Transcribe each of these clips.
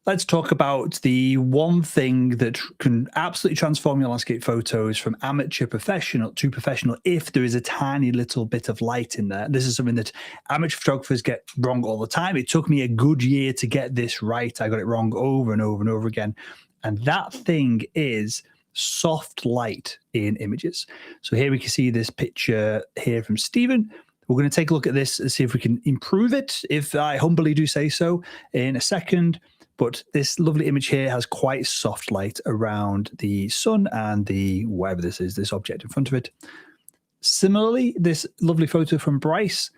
let's talk about the one thing that can absolutely transform your landscape photos from amateur to professional if there is a tiny little bit of light in there. This is something that amateur photographers get wrong all the time. It took me a good year to get this right. I got it wrong over and over and over again. And that thing is soft light in images. So here we can see this picture here from Stephen. We're going to take a look at this and see if we can improve it, if I humbly do say so, in a second. But this lovely image here has quite soft light around the sun and the whatever this is, this object in front of it. Similarly, this lovely photo from Bryce,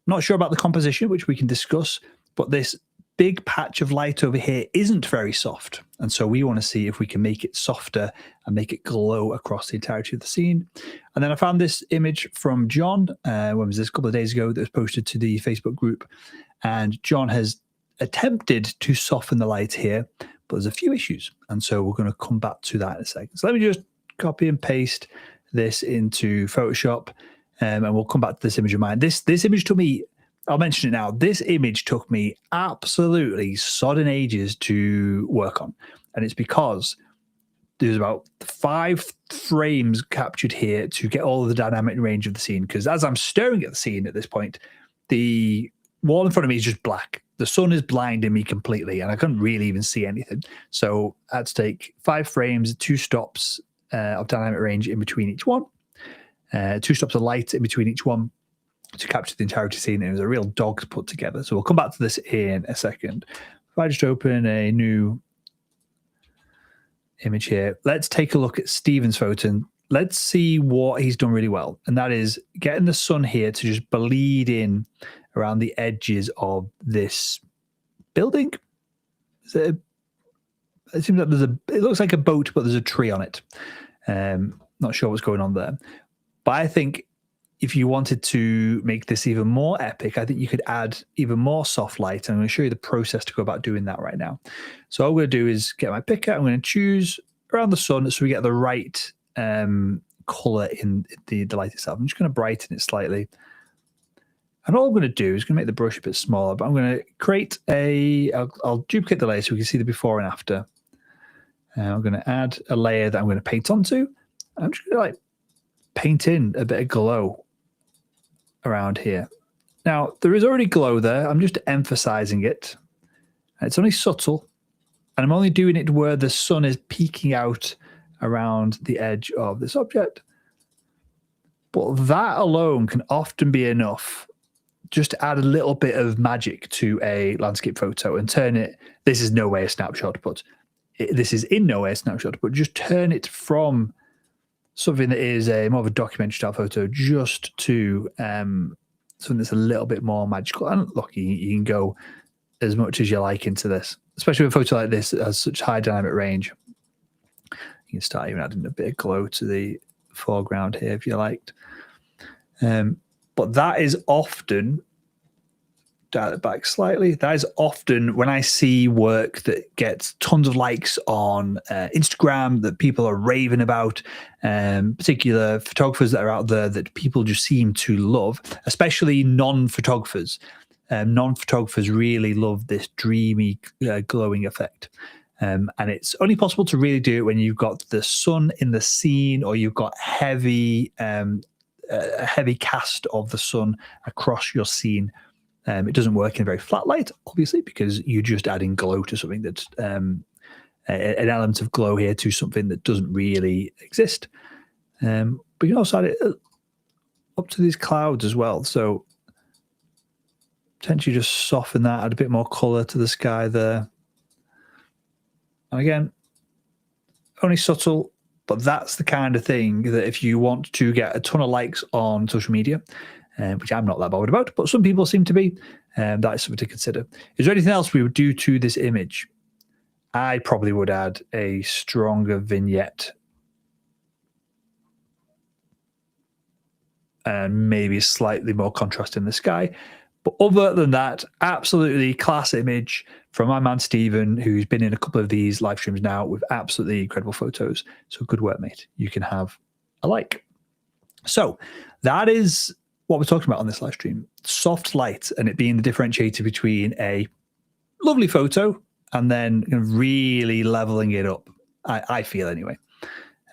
not sure about the composition, which we can discuss, but this big patch of light over here isn't very soft. And so we want to see if we can make it softer and make it glow across the entirety of the scene. And then I found this image from John, when was this, a couple of days ago, that was posted to the Facebook group. And John has attempted to soften the light here, but there's a few issues. And so we're going to come back to that in a second. So let me just copy and paste this into Photoshop, and we'll come back to this image of mine. This image took me, I'll mention it now, this image took me absolutely sodden ages to work on. And it's because there's about 5 frames captured here to get all of the dynamic range of the scene. Because as I'm staring at the scene at this point, the wall in front of me is just black. The sun is blinding me completely, and I couldn't really even see anything. So I had to take 5 frames, 2 stops of dynamic range in between each one, 2 stops of light in between each one to capture the entirety scene. It was a real dog to put together. So we'll come back to this in a second. If I just open a new image here, let's take a look at Stephen's photo and let's see what he's done really well. And that is getting the sun here to just bleed in around the edges of this building. It seems like it looks like a boat, but there's a tree on it. Not sure what's going on there. But I think if you wanted to make this even more epic, I think you could add even more soft light. And I'm going to show you the process to go about doing that right now. So all I'm going to do is get my picker. I'm going to choose around the sun so we get the right color in the light itself. I'm just going to brighten it slightly. And all I'm going to do is going to make the brush a bit smaller, but I'm going to create I'll duplicate the layer so we can see the before and after. I'm going to add a layer that I'm going to paint onto. I'm just going to like paint in a bit of glow around here. Now, there is already glow there. I'm just emphasizing it. It's only subtle, and I'm only doing it where the sun is peeking out around the edge of this object. But that alone can often be enough just to add a little bit of magic to a landscape photo and turn it, this is no way a snapshot, but this is in no way a snapshot, but just turn it from something that is a more of a documentary style photo just to something that's a little bit more magical. And look, you can go as much as you like into this, especially with a photo like this that has such high dynamic range. You can start even adding a bit of glow to the foreground here if you liked. But that is often, dial it back slightly, that is often when I see work that gets tons of likes on Instagram that people are raving about, particular photographers that are out there that people just seem to love, especially non-photographers. Non-photographers really love this dreamy glowing effect. And it's only possible to really do it when you've got the sun in the scene or you've got a heavy cast of the sun across your scene. It doesn't work in very flat light, obviously, because you're just adding glow to something that's an element of glow here to something that doesn't really exist. But you can also add it up to these clouds as well. So potentially just soften that, add a bit more color to the sky there. And again, only subtle, but that's the kind of thing that if you want to get a ton of likes on social media, which I'm not that bothered about, but some people seem to be, that is something to consider. Is there anything else we would do to this image? I probably would add a stronger vignette and maybe slightly more contrast in the sky. But other than that, absolutely class image from my man Stephen, who's been in a couple of these live streams now with absolutely incredible photos. So good work, mate. You can have a like. So that is what we're talking about on this live stream. Soft light and it being the differentiator between a lovely photo and then really leveling it up. I feel anyway.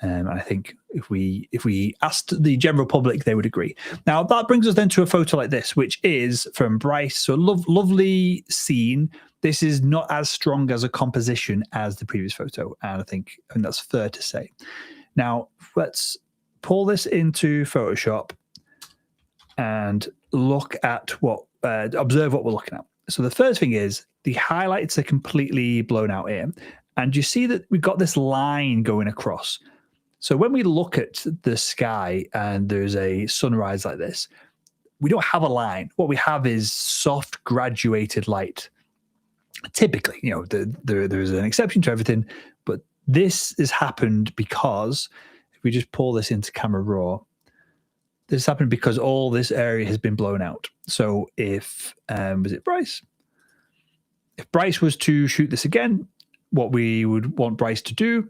I think if we asked the general public, they would agree. Now that brings us then to a photo like this, which is from Bryce. So lovely scene. This is not as strong as a composition as the previous photo, and I think that's fair to say. Now let's pull this into Photoshop and look at observe what we're looking at. So the first thing is the highlights are completely blown out here, and you see that we've got this line going across. So when we look at the sky and there's a sunrise like this, we don't have a line. What we have is soft graduated light. Typically, there's an exception to everything, but this has happened because if we just pull this into Camera Raw, this happened because all this area has been blown out. So if, was it Bryce? If Bryce was to shoot this again, what we would want Bryce to do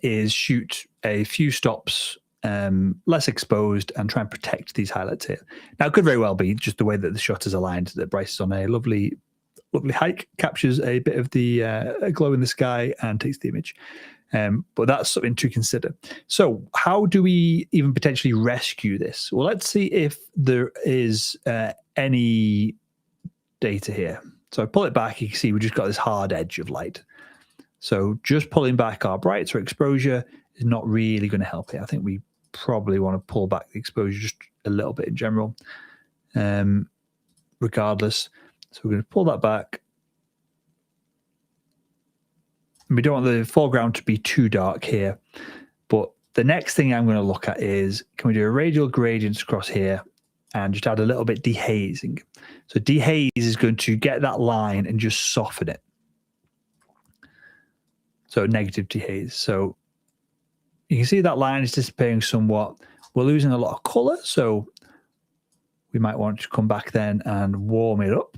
is shoot a few stops less exposed and try and protect these highlights here. Now, it could very well be just the way that the shot is aligned, that Bryce is on a lovely hike, captures a bit of the glow in the sky and takes the image. But that's something to consider. So how do we even potentially rescue this? Well, let's see if there is any data here. So I pull it back, you can see we just got this hard edge of light. So just pulling back our brights or exposure is not really going to help here. I think we probably want to pull back the exposure just a little bit in general, regardless. So we're going to pull that back. We don't want the foreground to be too dark here. But the next thing I'm going to look at is, can we do a radial gradient across here and just add a little bit dehazing? So dehaze is going to get that line and just soften it. So negative dehaze. So you can see that line is disappearing somewhat. We're losing a lot of color, so we might want to come back then and warm it up.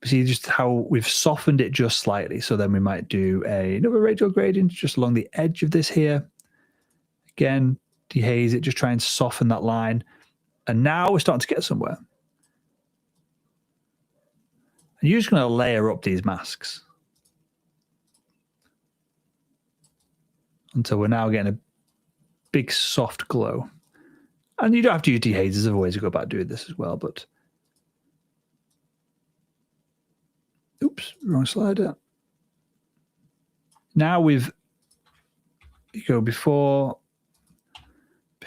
See just how we've softened it just slightly. So then we might do another radial gradient just along the edge of this here. Again, dehaze it, just try and soften that line. And now we're starting to get somewhere. And you're just going to layer up these masks until we're now getting a big soft glow. And you don't have to use dehaze. There's other ways to go about doing this as well, but oops, wrong slider. Now you go before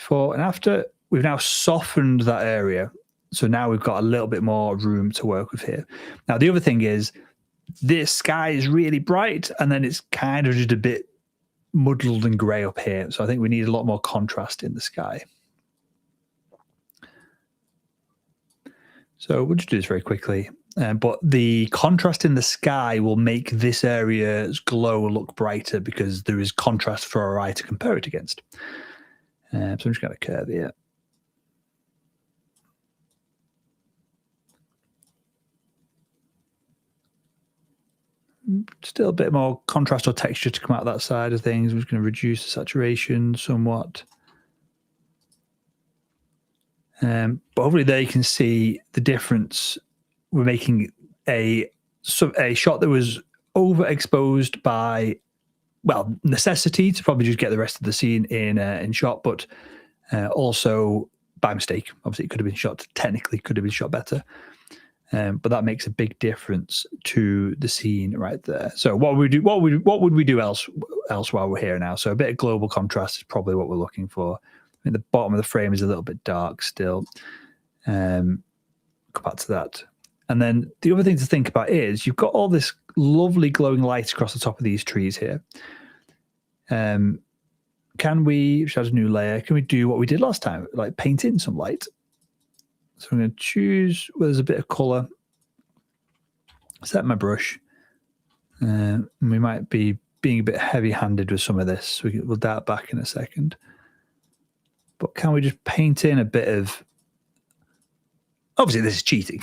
and after. We've now softened that area. So now we've got a little bit more room to work with here. Now, the other thing is this sky is really bright and then it's kind of just a bit muddled and gray up here. So I think we need a lot more contrast in the sky. So we'll just do this very quickly. But the contrast in the sky will make this area's glow look brighter because there is contrast for our eye to compare it against. So I'm just going to curve here. Still a bit more contrast or texture to come out that side of things. I'm just going to reduce the saturation somewhat. But hopefully there you can see the difference. We're making a shot that was overexposed by, well, necessity to probably just get the rest of the scene in shot, but also by mistake. Obviously, it could have been shot, technically could have been shot better. But that makes a big difference to the scene right there. So what would we do else while we're here now? So a bit of global contrast is probably what we're looking for. I think the bottom of the frame is a little bit dark still. Go back to that. And then the other thing to think about is you've got all this lovely glowing light across the top of these trees here. Can we, which has a new layer, can we do what we did last time, like paint in some light? So I'm going to choose where there's a bit of color, set my brush. We might be being a bit heavy-handed with some of this. We'll dart back in a second. But can we just paint in a bit of... Obviously, this is cheating.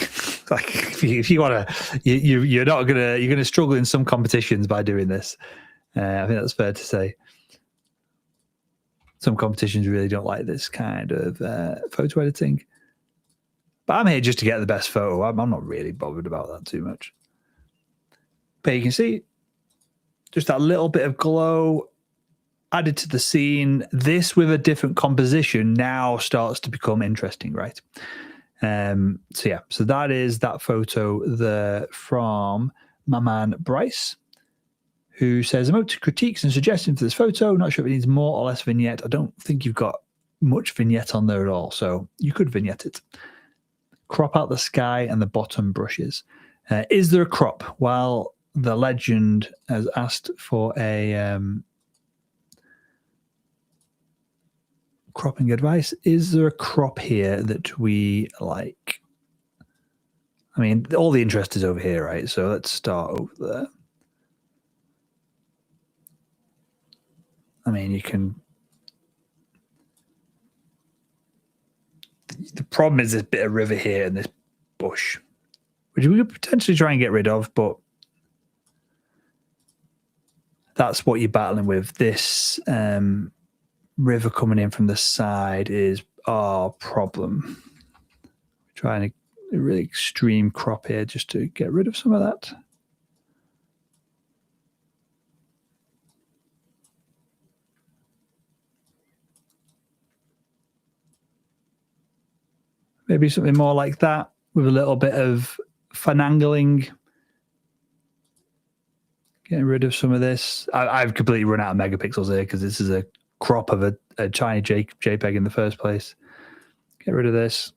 Like if you want to, you're going to struggle in some competitions by doing this. I think that's fair to say. Some competitions really don't like this kind of photo editing. But I'm here just to get the best photo. I'm not really bothered about that too much. But you can see just that little bit of glow added to the scene. This with a different composition now starts to become interesting, right? So yeah, so that is that photo there from my man Bryce, who says, "I'm up to critiques and suggestions for this photo. Not sure if it needs more or less vignette. I don't think you've got much vignette on there at all, so you could vignette it. Crop out the sky and the bottom brushes. Is there a crop?" Well, the legend has asked for a cropping advice. Is there a crop here that we like? I mean, all the interest is over here, right? So let's start over there. I mean, you can... The problem is this bit of river here and this bush, which we could potentially try and get rid of, but that's what you're battling with. This river coming in from the side is our problem. Trying a really extreme crop here just to get rid of some of that. Maybe something more like that with a little bit of finagling. Getting rid of some of this. I've completely run out of megapixels here because this is a crop of a tiny JPEG in the first place. Get rid of this.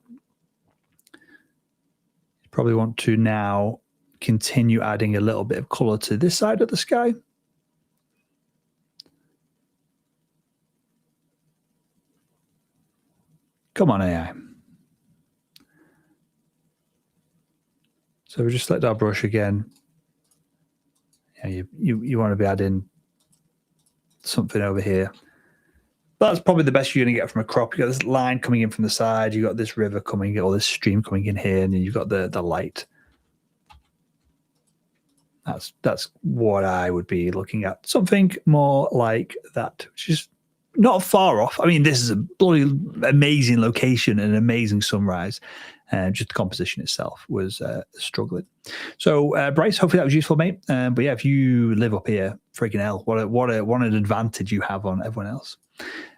You probably want to now continue adding a little bit of color to this side of the sky. Come on, AI. So we just select our brush again. Yeah, you want to be adding something over here. That's probably the best you're going to get from a crop. You got this line coming in from the side. You got this river coming, or this stream coming in here, and then you've got the light. That's what I would be looking at. Something more like that, which is not far off. I mean, this is a bloody amazing location and an amazing sunrise. Just the composition itself was struggling. So, Bryce, hopefully that was useful, mate. But yeah, if you live up here, freaking hell, what an advantage you have on everyone else.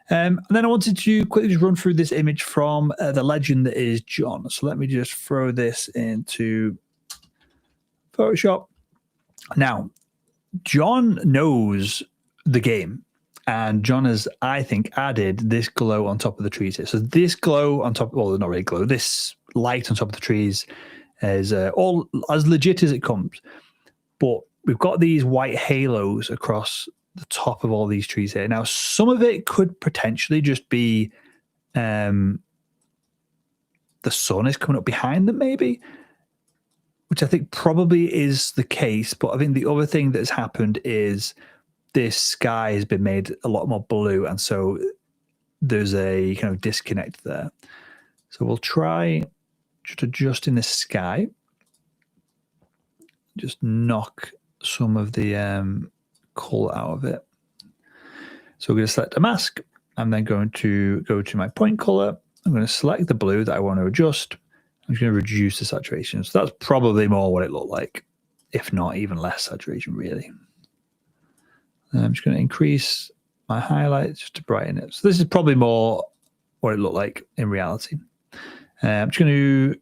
And then I wanted to quickly just run through this image from the legend that is John. So let me just throw this into Photoshop. Now, John knows the game. And John has, I think, added this glow on top of the trees here. So this glow on top, well, not really glow, this light on top of the trees is all as legit as it comes. But we've got these white halos across the top of all these trees here. Now, some of it could potentially just be the sun is coming up behind them, maybe, which I think probably is the case. But I think the other thing that's happened is this sky has been made a lot more blue, and so there's a kind of disconnect there. So we'll try just adjusting the sky, just knock some of the color out of it. So we're going to select a mask. I'm then going to go to my point color. I'm going to select the blue that I want to adjust. I'm just going to reduce the saturation. So that's probably more what it looked like, if not even less saturation, really. I'm just going to increase my highlights just to brighten it. So this is probably more what it looked like in reality. I'm just going to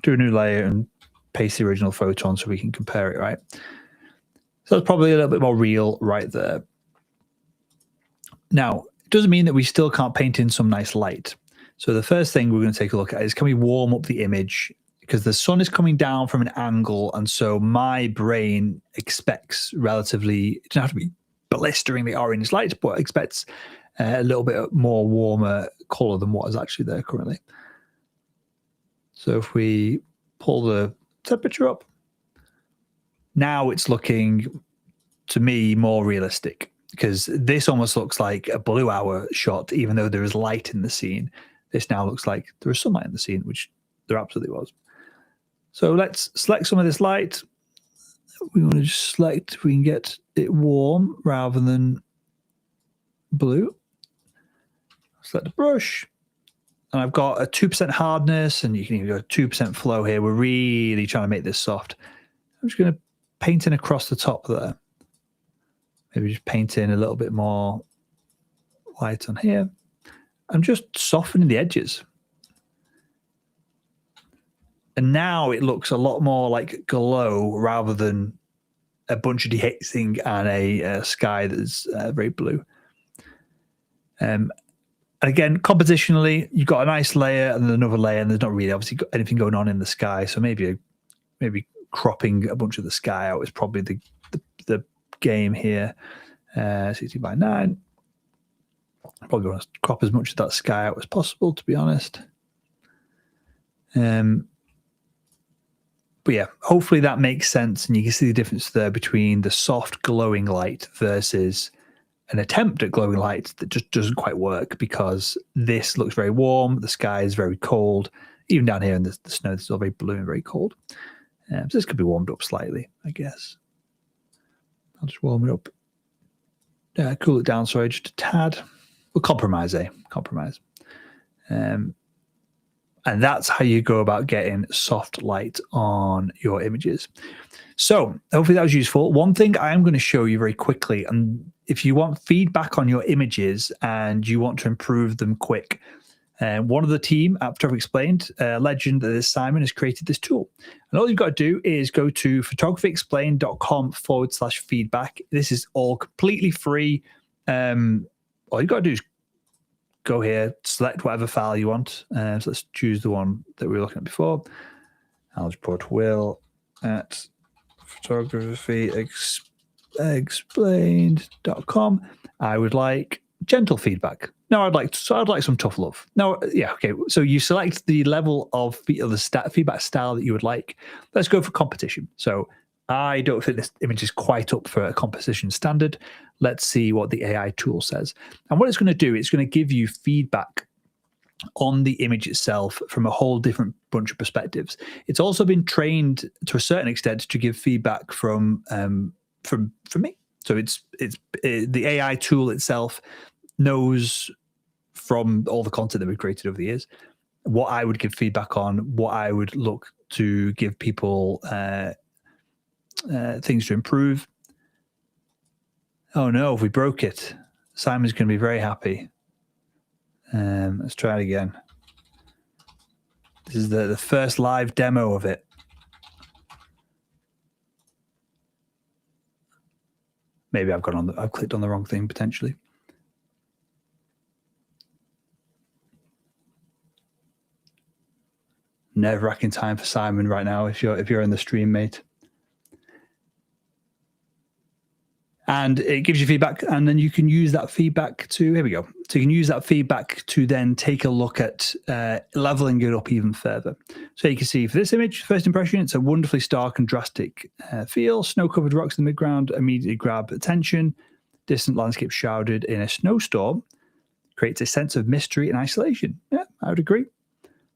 do a new layer and paste the original photo on so we can compare it, right? So that's probably a little bit more real right there. Now, it doesn't mean that we still can't paint in some nice light. So the first thing we're going to take a look at is, can we warm up the image? Because the sun is coming down from an angle, and so my brain expects relatively, it doesn't have to be blisteringly orange light, but expects a little bit more warmer color than what is actually there currently. So if we pull the temperature up, now it's looking, to me, more realistic, because this almost looks like a blue hour shot, even though there is light in the scene. This now looks like there is sunlight in the scene, which there absolutely was. So let's select some of this light. We want to just select if we can get it warm rather than blue. Select the brush. and I've got a 2% hardness, and you can even go 2% flow here. We're really trying to make this soft. I'm just going to paint in across the top there. Maybe just paint in a little bit more light on here. I'm just softening the edges. And now it looks a lot more like glow rather than a bunch of de-hazing and a sky that's very blue. Again, compositionally, you've got a nice layer and then another layer, and there's not really obviously anything going on in the sky. So maybe cropping a bunch of the sky out is probably the game here. 60:9. Probably want to crop as much of that sky out as possible, to be honest. But yeah, hopefully that makes sense, and you can see the difference there between the soft glowing light versus an attempt at glowing light that just doesn't quite work, because this looks very warm, the sky is very cold. Even down here in the snow, this is all very blue and very cold. So this could be warmed up slightly, I guess. I'll just warm it up. Cool it down, sorry, just a tad. We'll compromise, Compromise. And that's how you go about getting soft light on your images. So hopefully that was useful. One thing I am going to show you very quickly, and if you want feedback on your images and you want to improve them quick, one of the team at Photography Explained, legend that is Simon, has created this tool. And all you've got to do is go to photographyexplained.com/feedback. This is all completely free. All you've got to do is go here, select whatever file you want. So let's choose the one that we were looking at before. I'll just put Will at photographyexplained.com. I would like gentle feedback. No, I'd like some tough love. No, yeah, okay. So you select the level of the feedback style that you would like. Let's go for competition. So I don't think this image is quite up for a composition standard. Let's see what the AI tool says. And what it's going to do, it's going to give you feedback on the image itself from a whole different bunch of perspectives. It's also been trained to a certain extent to give feedback from me. So it's the AI tool itself knows from all the content that we've created over the years what I would give feedback on, what I would look to give people things to improve. Oh no, if we broke it, Simon's going to be very happy. Let's try it again. This is the first live demo of it. Maybe I've clicked on the wrong thing potentially. Nerve-wracking time for Simon right now if you're in the stream, mate. And it gives you feedback, and then you can use that feedback to, here we go. So you can use that feedback to then take a look at leveling it up even further. So you can see for this image, first impression, it's a wonderfully stark and drastic feel. Snow-covered rocks in the midground immediately grab attention. Distant landscape shrouded in a snowstorm creates a sense of mystery and isolation. Yeah, I would agree.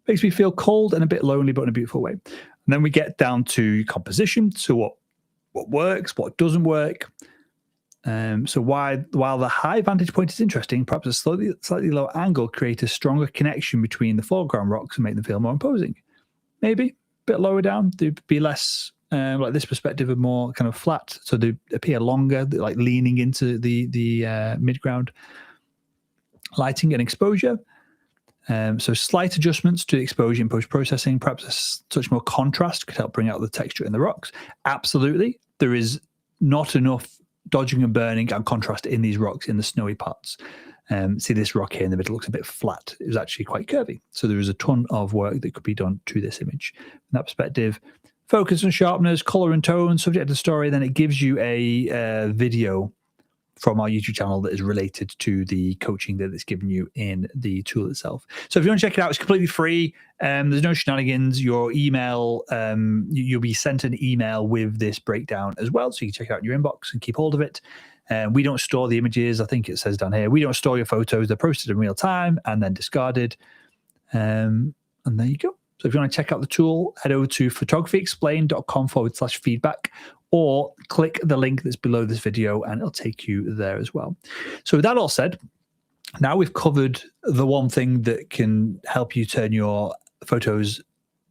Makes me feel cold and a bit lonely, but in a beautiful way. And then we get down to composition. So what works, what doesn't work. So while the high vantage point is interesting, perhaps a slightly lower angle creates a stronger connection between the foreground rocks and make them feel more imposing. Maybe a bit lower down, they'd be less like this perspective of more kind of flat, so they appear longer, like leaning into the midground lighting and exposure. So slight adjustments to the exposure in post-processing, perhaps a touch more contrast could help bring out the texture in the rocks. Absolutely, there is not enough dodging and burning and contrast in these rocks in the snowy parts. See this rock here in the middle looks a bit flat. It was actually quite curvy. So there is a ton of work that could be done to this image. From that perspective, focus and sharpness, color and tone, subject to story, then it gives you a video from our YouTube channel that is related to the coaching that it's given you in the tool itself. So if you want to check it out, it's completely free. There's no shenanigans. Your email, you'll be sent an email with this breakdown as well, so you can check it out in your inbox and keep hold of it. We don't store the images. I think it says down here, we don't store your photos. They're posted in real time and then discarded. And there you go. So if you want to check out the tool, head over to photographyexplained.com/feedback, or click the link that's below this video and it'll take you there as well. So with that all said, Now we've covered the one thing that can help you turn your photos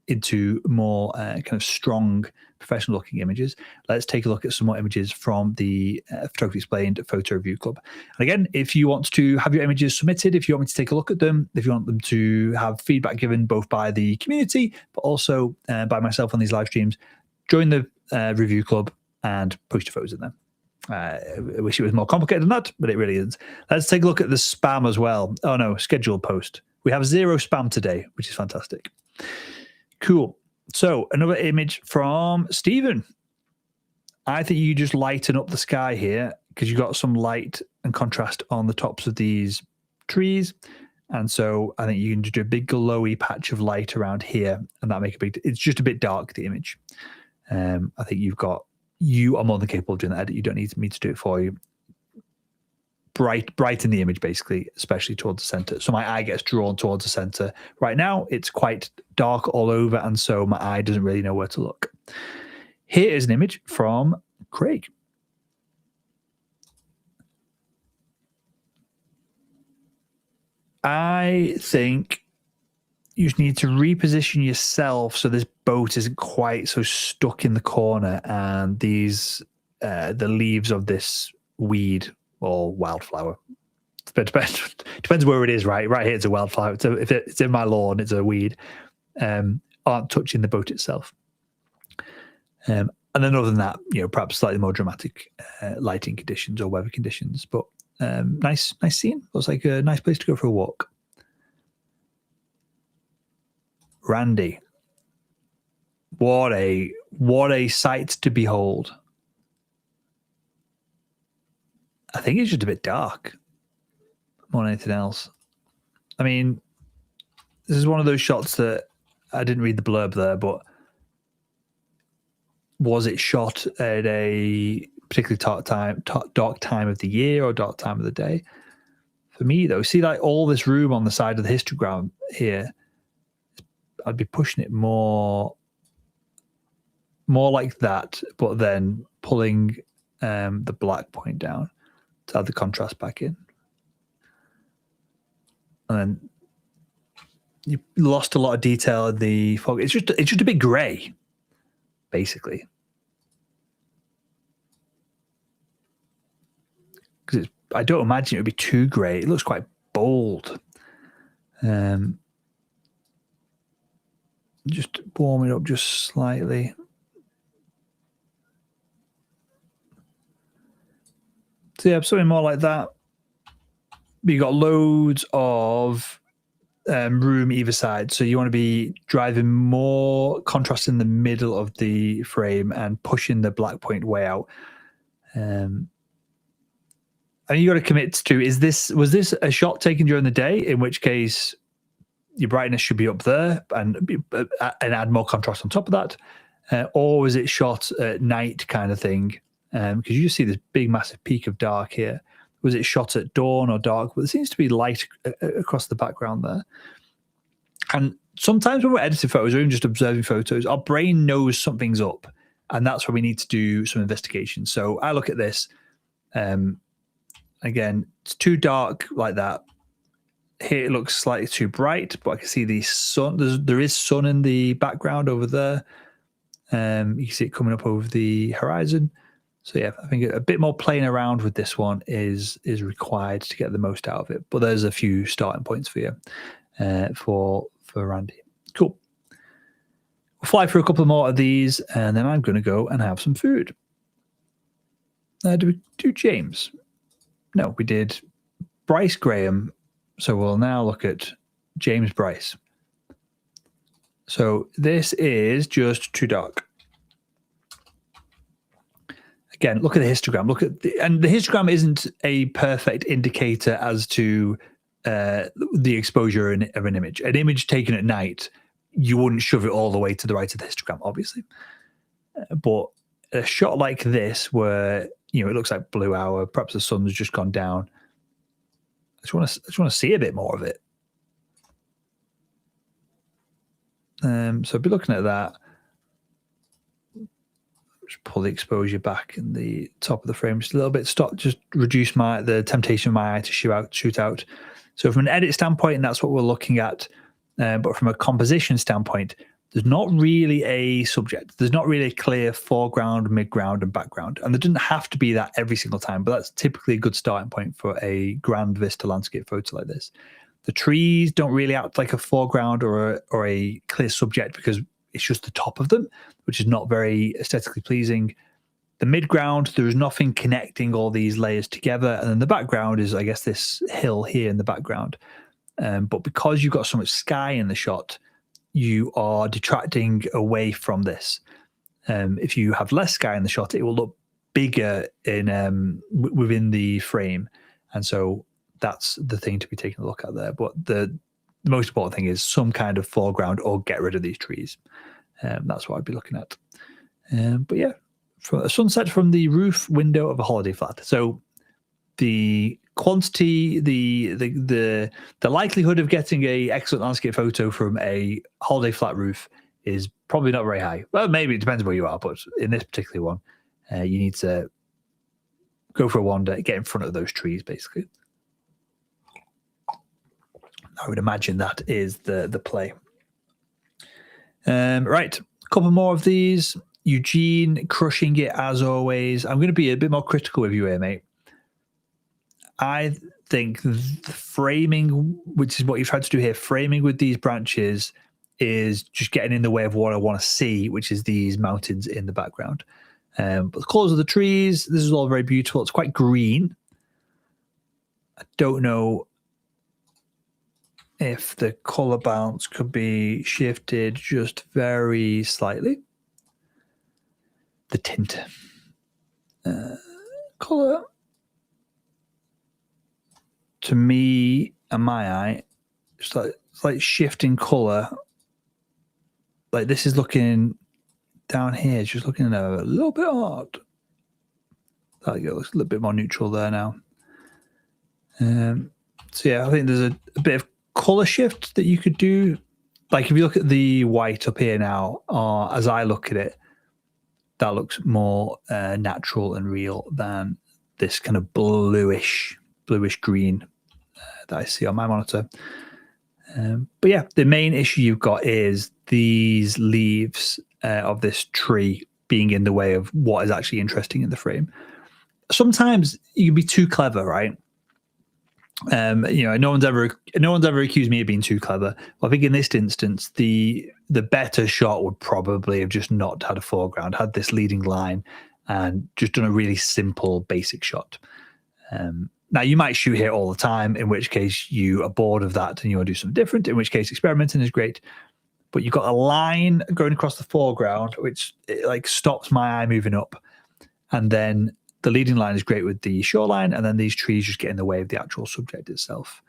into more kind of strong, professional looking images. Let's take a look at some more images from the Photography Explained Photo Review Club. And again, if you want to have your images submitted, if you want me to take a look at them, if you want them to have feedback given both by the community, but also by myself on these live streams, join the review club and post your photos in there. I wish it was more complicated than that, but it really isn't. Let's take a look at the spam as well. Oh no, scheduled post. We have 0 spam today, which is fantastic. Cool. So another image from Stephen. I think you just lighten up the sky here because you got some light and contrast on the tops of these trees. And so I think you can just do a big glowy patch of light around here, and that make a big, it's just a bit dark, the image. I think you are more than capable of doing that edit. You don't need me to do it for you. Brighten the image, basically, especially towards the center. So my eye gets drawn towards the center. Right now, it's quite dark all over, and so my eye doesn't really know where to look. Here is an image from Craig. I think you just need to reposition yourself so this boat isn't quite so stuck in the corner, and these the leaves of this weed or wildflower. Depends where it is, right? Right here, it's a wildflower. So if it's in my lawn, it's a weed. Aren't touching the boat itself. And then other than that, perhaps slightly more dramatic lighting conditions or weather conditions. But nice scene. Looks like a nice place to go for a walk. Randy, what a sight to behold. I think it's just a bit dark more than anything else. I mean, this is one of those shots that I didn't read the blurb there, but was it shot at a particularly dark time of the year or dark time of the day? For me, though, see like all this room on the side of the histogram here, I'd be pushing it more like that, but then pulling the black point down to add the contrast back in. And then you lost a lot of detail in the fog. It's just a bit grey, basically. Because I don't imagine it would be too grey. It looks quite bold. Just warm it up just slightly. So yeah, something more like that. But you got loads of room either side, so you want to be driving more contrast in the middle of the frame and pushing the black point way out. And you got to commit to: was this a shot taken during the day? In which case, your brightness should be up there and add more contrast on top of that, or was it shot at night kind of thing? Because you just see this big, massive peak of dark here. Was it shot at dawn or dark? Well, there seems to be light across the background there. And sometimes when we're editing photos or even just observing photos, our brain knows something's up, and that's where we need to do some investigation. So I look at this. Again, it's too dark like that. Here it looks slightly too bright, but I can see the sun. There is sun in the background over there. You can see it coming up over the horizon. So yeah, I think a bit more playing around with this one is required to get the most out of it. But there's a few starting points for you for Randy. Cool. We'll fly through a couple more of these, and then I'm going to go and have some food. Do we do James? No, we did Bryce Graham. So we'll now look at James Bryce. So this is just too dark. Again, look at the histogram. And the histogram isn't a perfect indicator as to the exposure of an image. An image taken at night, you wouldn't shove it all the way to the right of the histogram, obviously. But a shot like this, where it looks like blue hour, perhaps the sun's just gone down. I just want to see a bit more of it. So I'll be looking at that. Just pull the exposure back in the top of the frame just a little bit. Just reduce the temptation of my eye to shoot out. So from an edit standpoint, that's what we're looking at. But from a composition standpoint, there's not really a subject. There's not really a clear foreground, midground, and background. And there doesn't have to be that every single time, but that's typically a good starting point for a grand vista landscape photo like this. The trees don't really act like a foreground or a clear subject because it's just the top of them, which is not very aesthetically pleasing. The midground, there is nothing connecting all these layers together. And then the background is, I guess, this hill here in the background. But because you've got so much sky in the shot, you are detracting away from this. If you have less sky in the shot, it will look bigger in within the frame. And so that's the thing to be taking a look at there. But the most important thing is some kind of foreground or get rid of these trees. That's what I'd be looking at. But yeah, for a sunset from the roof window of a holiday flat. So the quantity, the likelihood of getting a excellent landscape photo from a holiday flat roof is probably not very high. Well, maybe it depends where you are, but in this particular one, you need to go for a wander, get in front of those trees, basically. I would imagine that is the play. Right, a couple more of these. Eugene crushing it as always. I'm going to be a bit more critical with you here, mate. I think the framing, which is what you've tried to do here, framing with these branches is just getting in the way of what I want to see, which is these mountains in the background. But the colors of the trees, this is all very beautiful. It's quite green. I don't know if the color balance could be shifted just very slightly. The tint. Color. To me and my eye, it's like shifting color. Like this is looking down here, it's just looking a little bit odd. There you go, looks a little bit more neutral there now. So yeah, I think there's a bit of color shift that you could do. Like if you look at the white up here now, or as I look at it, that looks more natural and real than this kind of bluish green that I see on my monitor. But yeah, the main issue you've got is these leaves of this tree being in the way of what is actually interesting in the frame. Sometimes you can be too clever, right? No one's ever accused me of being too clever. Well, I think in this instance, the better shot would probably have just not had a foreground, had this leading line, and just done a really simple, basic shot. Now, you might shoot here all the time, in which case you are bored of that and you want to do something different, in which case experimenting is great. But you've got a line going across the foreground, which like stops my eye moving up. And then the leading line is great with the shoreline, and then these trees just get in the way of the actual subject itself.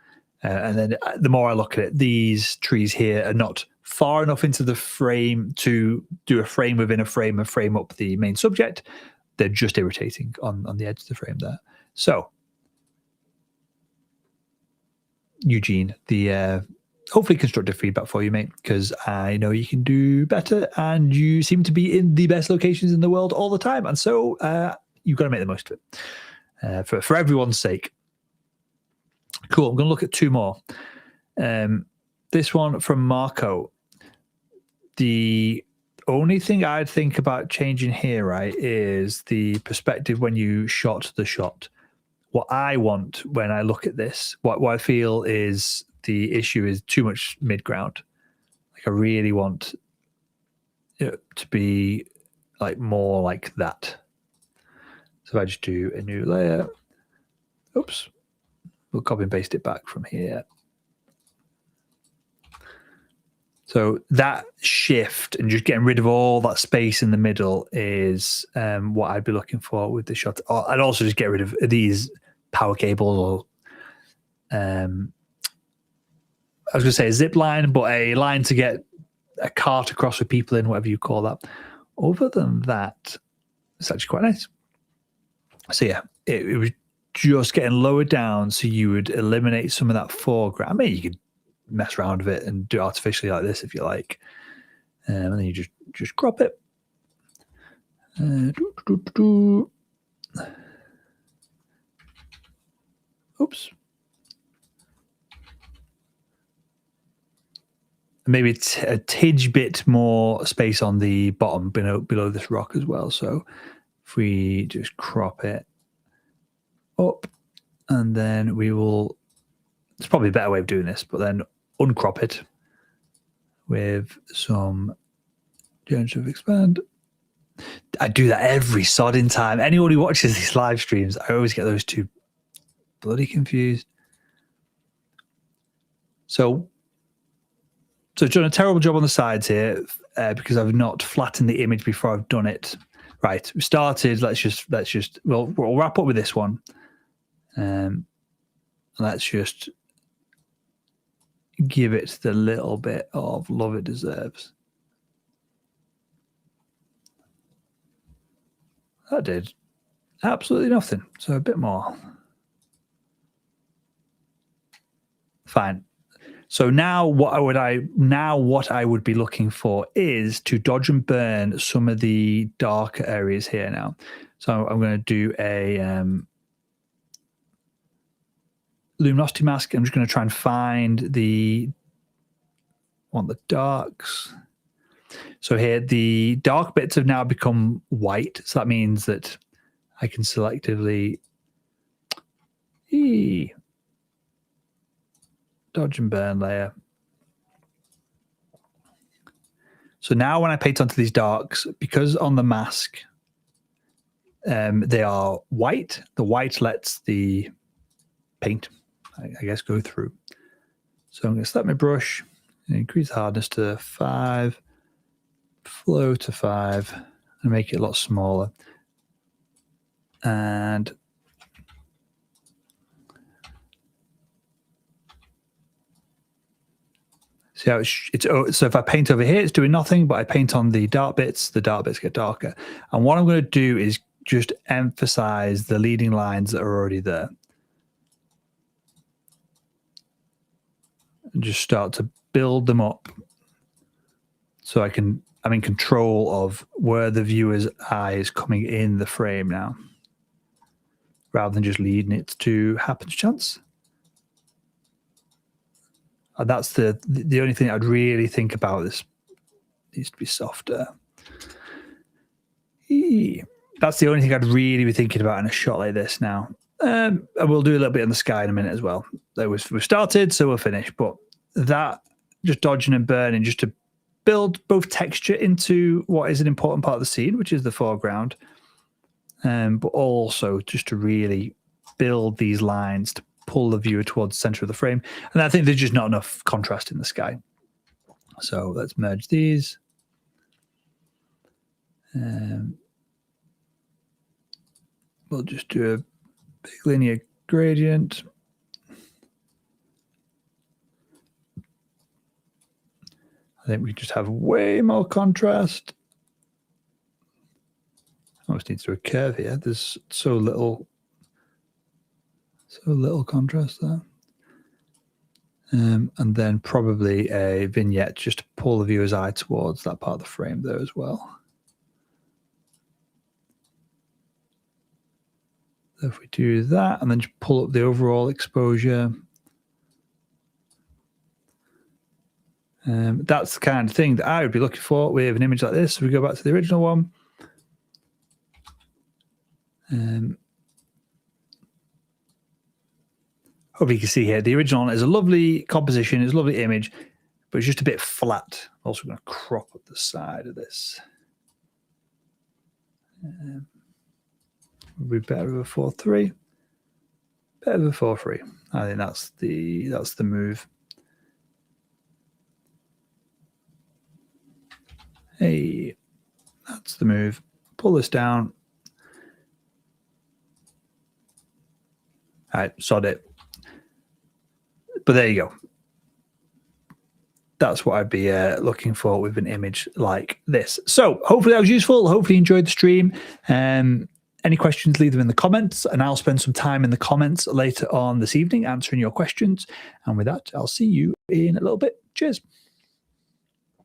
And then the more I look at it, these trees here are not far enough into the frame to do a frame within a frame and frame up the main subject. They're just irritating on the edge of the frame there. So, Eugene, the hopefully constructive feedback for you, mate, because I know you can do better and you seem to be in the best locations in the world all the time. And so you've got to make the most of it for everyone's sake. Cool. I'm going to look at two more. This one from Marco. The only thing I'd think about changing here, right, is the perspective when you shot the shot. What I want when I look at this, what I feel is the issue is too much midground. Like I really want it to be like more like that. So if I just do a new layer, oops, we'll copy and paste it back from here. So that shift and just getting rid of all that space in the middle is what I'd be looking for with the shot. I'd also just get rid of these power cables or I was going to say a zip line, but a line to get a cart across with people in, whatever you call that. Other than that, it's actually quite nice. So yeah, it was just getting lower down so you would eliminate some of that foreground. I mean, you could mess around with it and do it artificially like this if you like. And then you just crop it. Oops. Maybe it's a tidge bit more space on the bottom below this rock as well. So if we just crop it up, and then we will, it's probably a better way of doing this, but then uncrop it with some generative expand. I do that every sodding time. Anyone who watches these live streams, I always get those two bloody confused. So I've done a terrible job on the sides here because I've not flattened the image before I've done it. Right, we started. Let's just we'll wrap up with this one. Let's just give it the little bit of love it deserves. That did absolutely nothing. So a bit more. Fine. So now what I would be looking for is to dodge and burn some of the darker areas here now. So I'm going to do a luminosity mask. I'm just going to try and find the darks. So here the dark bits have now become white. So that means that I can selectively dodge and burn layer. So now when I paint onto these darks, because on the mask they are white, the white lets the paint, I guess, go through. So I'm going to select my brush, increase the hardness to 5, flow to 5, and make it a lot smaller. And see how so if I paint over here, it's doing nothing, but I paint on the dark bits get darker. And what I'm going to do is just emphasize the leading lines that are already there. And just start to build them up so I'm in control of where the viewer's eye is coming in the frame now, rather than just leading it to happen chance. And that's the only thing I'd really think about. This needs to be softer. That's the only thing I'd really be thinking about in a shot like this now. I will do a little bit in the sky in a minute as well. We've started, so we'll finish. But that, just dodging and burning, just to build both texture into what is an important part of the scene, which is the foreground, but also just to really build these lines to pull the viewer towards the center of the frame. And I think there's just not enough contrast in the sky. So let's merge these. We'll just do a big linear gradient. I think we just have way more contrast. Almost needs to do a curve here. There's so little contrast there. And then probably a vignette just to pull the viewer's eye towards that part of the frame there as well. So if we do that and then just pull up the overall exposure, that's the kind of thing that I would be looking for with an image like this. So we go back to the original one. Hope you can see here, the original one is a lovely composition, it's a lovely image, but it's just a bit flat. I'm also going to crop up the side of this. Would be better with a 4:3. Better with a 4:3. I think that's the move. Hey, that's the move. Pull this down. All right, sod it. But there you go. That's what I'd be looking for with an image like this. So hopefully that was useful. Hopefully you enjoyed the stream. Any questions, leave them in the comments, and I'll spend some time in the comments later on this evening answering your questions. And with that, I'll see you in a little bit. Cheers.